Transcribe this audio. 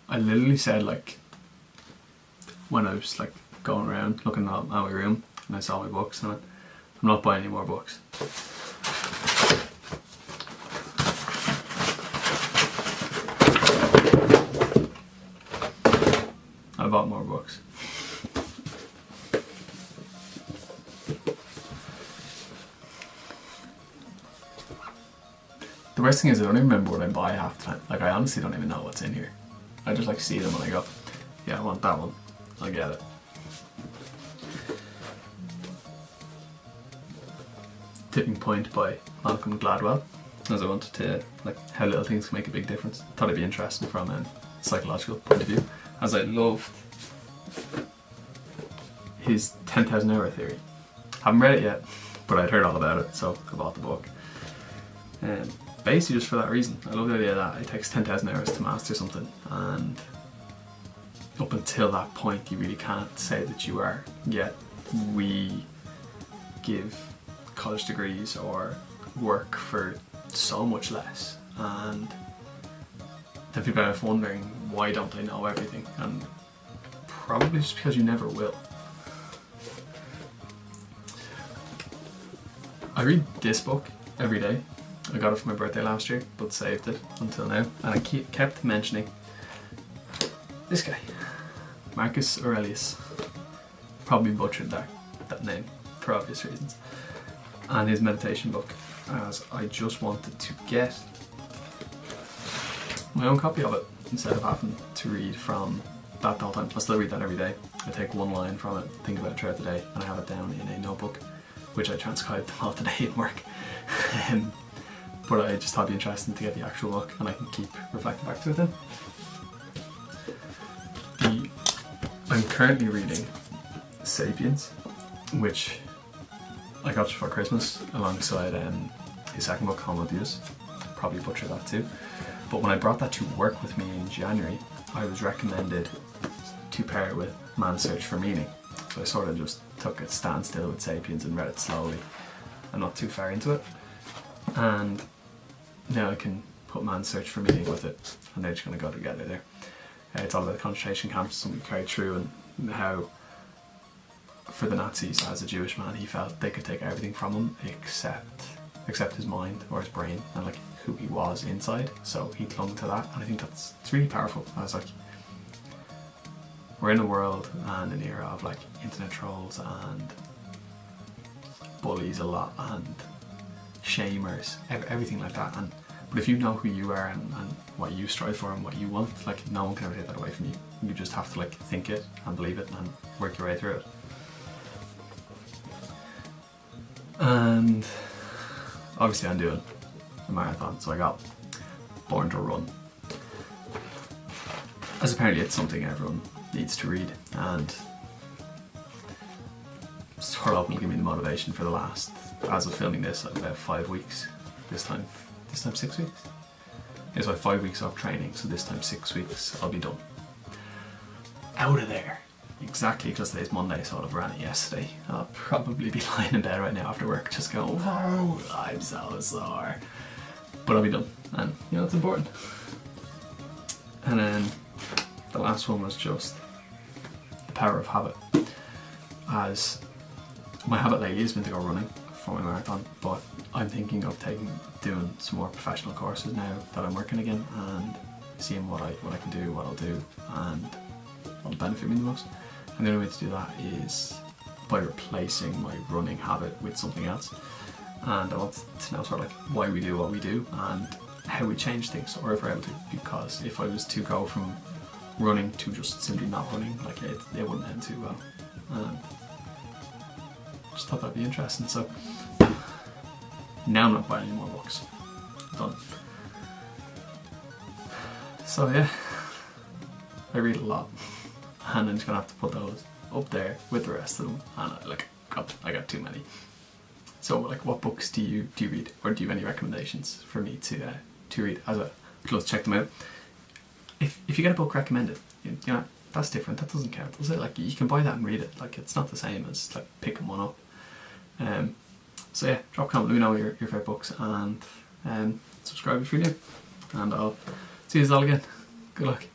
I literally said, like, when I was like going around looking at my room and I saw my books, and I went, I'm not buying any more books. I bought more books. The worst thing is I don't even remember what I buy half the time. Like, I honestly don't even know what's in here. I just like see them and I go, yeah, I want that one. I'll get it. Tipping Point by Malcolm Gladwell, as I wanted to, like, how little things can make a big difference. Thought it'd be interesting from a psychological point of view, as I loved his 10,000 hour theory. Haven't read it yet, but I'd heard all about it, so I bought the book. Basically just for that reason. I love the idea that it takes 10,000 hours to master something, and up until that point you really can't say that you are, yet we give college degrees or work for so much less, and then people are wondering, why don't I know everything? And probably just because you never will. I read this book every day. I got it for my birthday last year, but saved it until now, and I kept mentioning this guy, Marcus Aurelius. Probably butchered that name for obvious reasons. And his meditation book, as I just wanted to get my own copy of it instead of having to read from that the whole time. I still read that every day. I take one line from it, think about it throughout the day, and I have it down in a notebook, which I transcribed all today at work. But I just thought it'd be interesting to get the actual book, and I can keep reflecting back to it then. I'm currently reading Sapiens, which I got for Christmas alongside his second book, Homo Deus. Probably butcher that too. But when I brought that to work with me in January, I was recommended to pair it with Man's Search for Meaning. So I sort of just took a standstill with Sapiens and read it slowly and not too far into it. And now I can put Man's Search for Meaning with it, and they're just going to go together there. It's all about the concentration camps, something carried through, and how for the Nazis, as a Jewish man, he felt they could take everything from him except his mind or his brain and like who he was inside. So he clung to that, and I think it's really powerful. I was like, we're in a world and an era of like internet trolls and bullies a lot and shamers, everything like that. But if you know who you are and what you strive for and what you want, like, no one can ever take that away from you. You just have to like think it and believe it and work your way through it. And obviously I'm doing a marathon, so I got Born to Run, as apparently it's something everyone needs to read, and sort of will give me the motivation for the last, as of filming this, like about 5 weeks. This time 6 weeks? It's like 5 weeks off training, so this time 6 weeks I'll be done. Out of there. Exactly, because today's Monday, so I'd have ran it yesterday. I'll probably be lying in bed right now after work just going, whoa, I'm so sore. But I'll be done, and you know, it's important. And then the last one was just the power of habit. As my habit lately has been to go running for my marathon, but I'm thinking of doing some more professional courses now that I'm working again, and seeing what I can do, what I'll do, and what'll benefit me the most. And the only way to do that is by replacing my running habit with something else. And I want to know sort of like why we do what we do and how we change things, or if we're able to, because if I was to go from running to just simply not running, like it wouldn't end too well. Just thought that'd be interesting, so now I'm not buying any more books. Done. So yeah, I read a lot, and I'm just gonna have to put those up there with the rest of them, and I got too many. So like, what books do you read, or do you have any recommendations for me to read as a close? Check them out. If you get a book recommended, you know, that's different. That doesn't count, does it? Like, you can buy that and read it. Like, it's not the same as like picking one up. So yeah, drop a comment, let me know your favourite books, and subscribe if you're new, and I'll see you all again. Good luck.